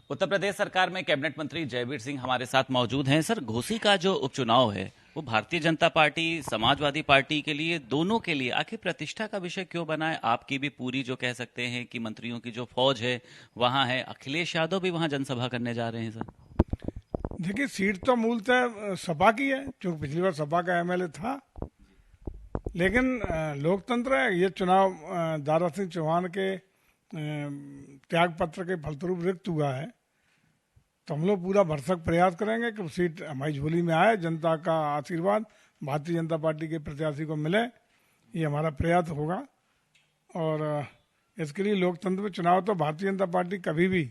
उत्तर प्रदेश सरकार में कैबिनेट मंत्री जयवीर सिंह हमारे साथ मौजूद हैं। सर, घोसी का जो उपचुनाव है वो भारतीय जनता पार्टी, समाजवादी पार्टी के लिए, दोनों के लिए आखिर प्रतिष्ठा का विषय क्यों बना है? आपकी भी पूरी जो कह सकते हैं कि मंत्रियों की जो फौज है वहां है, अखिलेश यादव भी वहां जनसभा करने जा रहे हैं। सर देखिए, सीट तो मूलतः सपा की है, क्योंकि पिछली बार सपा का एमएलए था। लेकिन लोकतंत्र है, ये चुनाव दारा सिंह चौहान के त्याग पत्र के फलस्वरूप रिक्त हुआ है। तो हम लोग पूरा भरसक प्रयास करेंगे कि सीट हमारी झोली में आए, जनता का आशीर्वाद भारतीय जनता पार्टी के प्रत्याशी को मिले, ये हमारा प्रयास होगा। और इसके लिए लोकतंत्र में चुनाव तो भारतीय जनता पार्टी कभी भी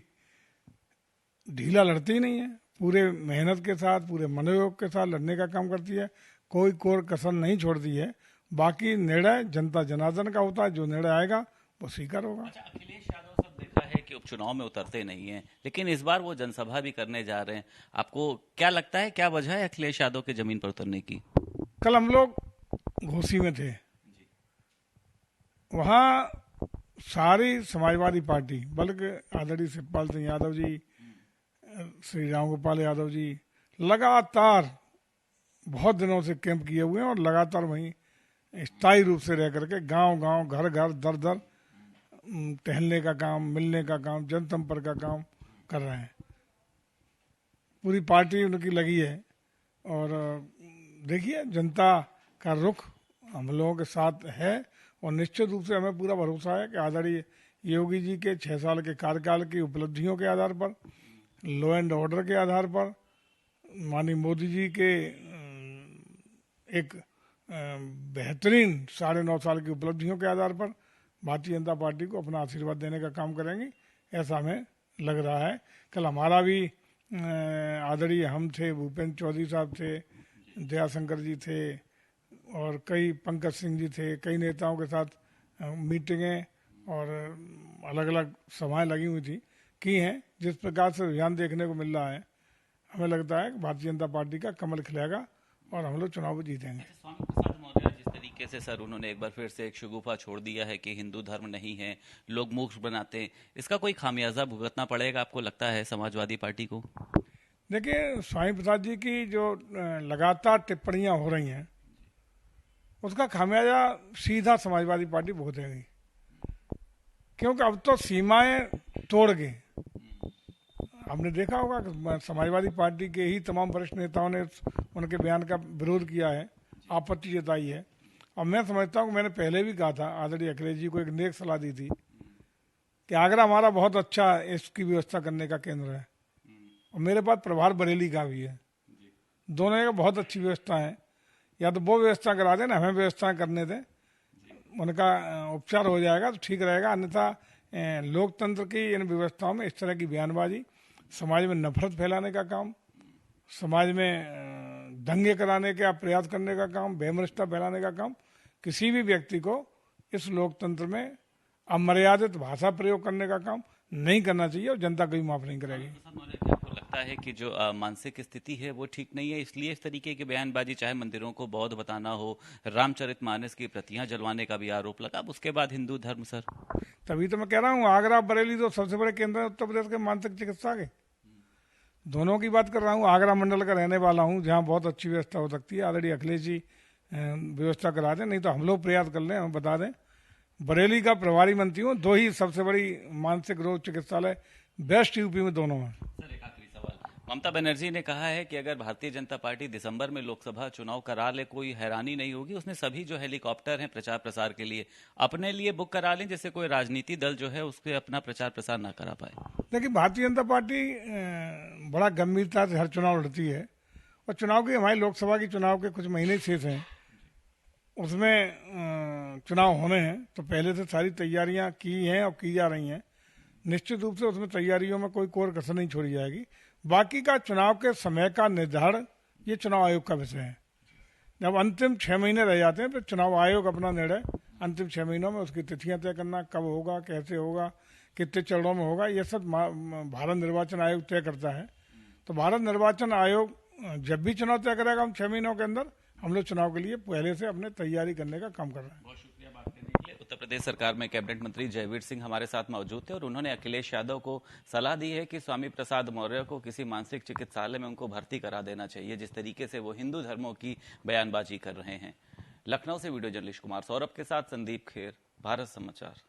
ढीला लड़ती नहीं है, पूरे मेहनत के साथ, पूरे मनोयोग के साथ लड़ने का काम करती है, कोई कोर कसर नहीं छोड़ती है। बाकी निर्णय जनता जनार्दन का होता है, जो निर्णय आएगा वो स्वीकार होगा। अच्छा, अखिलेश यादव सब देखा है कि उपचुनाव में उतरते नहीं हैं, लेकिन इस बार वो जनसभा भी करने जा रहे हैं। आपको क्या लगता है, क्या वजह है अखिलेश यादव के जमीन पर उतरने की? कल हम लोग घोसी में थे, वहाँ सारी समाजवादी पार्टी, बल्कि आदरणीय शिवपाल सिंह यादव जी, श्री राम गोपाल यादव जी लगातार बहुत दिनों से कैंप किए हुए हैं और लगातार वहीं स्थायी रूप से रह करके गांव गांव, घर घर, दर दर टहलने का काम, मिलने का काम, जनसंपर्क का काम कर रहे हैं। पूरी पार्टी उनकी लगी है। और देखिए, जनता का रुख हम लोगों के साथ है और निश्चित रूप से हमें पूरा भरोसा है कि आदरणीय योगी जी के 6 साल के कार्यकाल की उपलब्धियों के आधार पर, लॉ एंड ऑर्डर के आधार पर, माननीय मोदी जी के एक बेहतरीन 9.5 साल की उपलब्धियों के आधार पर भारतीय जनता पार्टी को अपना आशीर्वाद देने का काम करेंगे, ऐसा हमें लग रहा है। कल हमारा भी आदरणीय हम थे, भूपेंद्र चौधरी साहब थे, दयाशंकर जी थे और कई पंकज सिंह जी थे, कई नेताओं के साथ मीटिंगें और अलग अलग सभाएं लगी हुई थी, की हैं। जिस प्रकार से रुझान देखने को मिल रहा है, हमें लगता है कि भारतीय जनता पार्टी का कमल खिलेगा और हम लोग चुनाव जीतेंगे। स्वामी प्रसाद मौर्य जिस तरीके से सर उन्होंने एक बार फिर से एक शगुफा छोड़ दिया है कि हिंदू धर्म नहीं है, लोग मूर्ख बनाते हैं, इसका कोई खामियाजा भुगतना पड़ेगा आपको लगता है समाजवादी पार्टी को? देखिए, स्वामी प्रसाद जी की जो लगातार टिप्पणियां हो रही हैं, उसका खामियाजा सीधा समाजवादी पार्टी भुगतेगी। क्योंकि अब तो सीमाएं तोड़ के, आपने देखा होगा कि समाजवादी पार्टी के ही तमाम वरिष्ठ नेताओं ने उनके बयान का विरोध किया है, आपत्ति जताई है। और मैं समझता हूँ, मैंने पहले भी कहा था, आदरणीय अखिलेश जी को एक नेक सलाह दी थी कि आगरा हमारा बहुत अच्छा इसकी व्यवस्था करने का केंद्र है और मेरे पास प्रभार बरेली का भी है, दोनों का बहुत अच्छी व्यवस्था है। या तो वो व्यवस्था करा दें ना, हमें व्यवस्था करने दें, उनका उपचार हो जाएगा तो ठीक रहेगा। अन्यथा लोकतंत्र की इन व्यवस्थाओं में इस तरह की बयानबाजी, समाज में नफरत फैलाने का काम, समाज में दंगे कराने का प्रयास करने का काम, बेमरिश्ता फैलाने का काम, किसी भी व्यक्ति को इस लोकतंत्र में अमर्यादित भाषा प्रयोग करने का काम नहीं करना चाहिए और जनता कभी माफ नहीं करेगी। आपको लगता है कि जो मानसिक स्थिति है वो ठीक नहीं है, इसलिए इस तरीके की बयानबाजी, चाहे मंदिरों को बौद्ध बताना हो, रामचरितमानस की प्रतियां जलवाने का भी आरोप लगा, अब उसके बाद हिंदू धर्म? सर, तभी तो मैं कह रहा हूँ, आगरा बरेली तो सबसे बड़े केंद्र है उत्तर प्रदेश के मानसिक चिकित्सा के। दोनों की बात कर रहा हूँ, आगरा मंडल का रहने वाला हूँ, जहाँ बहुत अच्छी व्यवस्था हो सकती है। आदरणीय अखिलेश जी व्यवस्था करा दें, नहीं तो हम लोग प्रयास कर लें, हम बता दें। बरेली का प्रभारी मंत्री हूँ, 2 ही सबसे बड़ी मानसिक रोग चिकित्सालय बेस्ट यूपी में दोनों हैं। सर, एक आखिरी सवाल। ममता बनर्जी ने कहा है कि अगर भारतीय जनता पार्टी दिसंबर में लोकसभा चुनाव करा ले, कोई हैरानी नहीं होगी। उसने सभी जो हेलीकॉप्टर हैं प्रचार प्रसार के लिए अपने लिए बुक करा लें, जिससे कोई राजनीति दल जो है उसके अपना प्रचार प्रसार ना करा पाए। देखिए, भारतीय जनता पार्टी बड़ा गंभीरता से हर चुनाव लड़ती है और चुनाव की, हमारी लोकसभा की चुनाव के कुछ महीने शेष हैं, उसमें चुनाव होने हैं, तो पहले से सारी तैयारियां की हैं और की जा रही हैं। निश्चित रूप से उसमें तैयारियों में कोई कोर कसर नहीं छोड़ी जाएगी। बाकी का चुनाव के समय का निर्धारण ये चुनाव आयोग का विषय है। जब अंतिम 6 महीने रह जाते हैं तो चुनाव आयोग अपना निर्णय अंतिम 6 महीनों में, उसकी तिथियां तय करना, कब होगा, कैसे होगा, कितने चरणों में होगा, ये सब भारत निर्वाचन आयोग तय करता है। तो भारत निर्वाचन आयोग जब भी चुनाव तय करेगा, हम 6 महीनों के अंदर हम लोग चुनाव के लिए पहले से अपने तैयारी करने का काम कर रहे हैं। बहुत शुक्रिया बात करने के लिए। उत्तर प्रदेश सरकार में कैबिनेट मंत्री जयवीर सिंह हमारे साथ मौजूद थे और उन्होंने अखिलेश यादव को सलाह दी है कि स्वामी प्रसाद मौर्य को किसी मानसिक चिकित्सालय में उनको भर्ती करा देना चाहिए, जिस तरीके से वो हिंदू धर्मों की बयानबाजी कर रहे हैं। लखनऊ से वीडियो जर्नलिस्ट कुमार सौरभ के साथ संदीप खेर, भारत समाचार।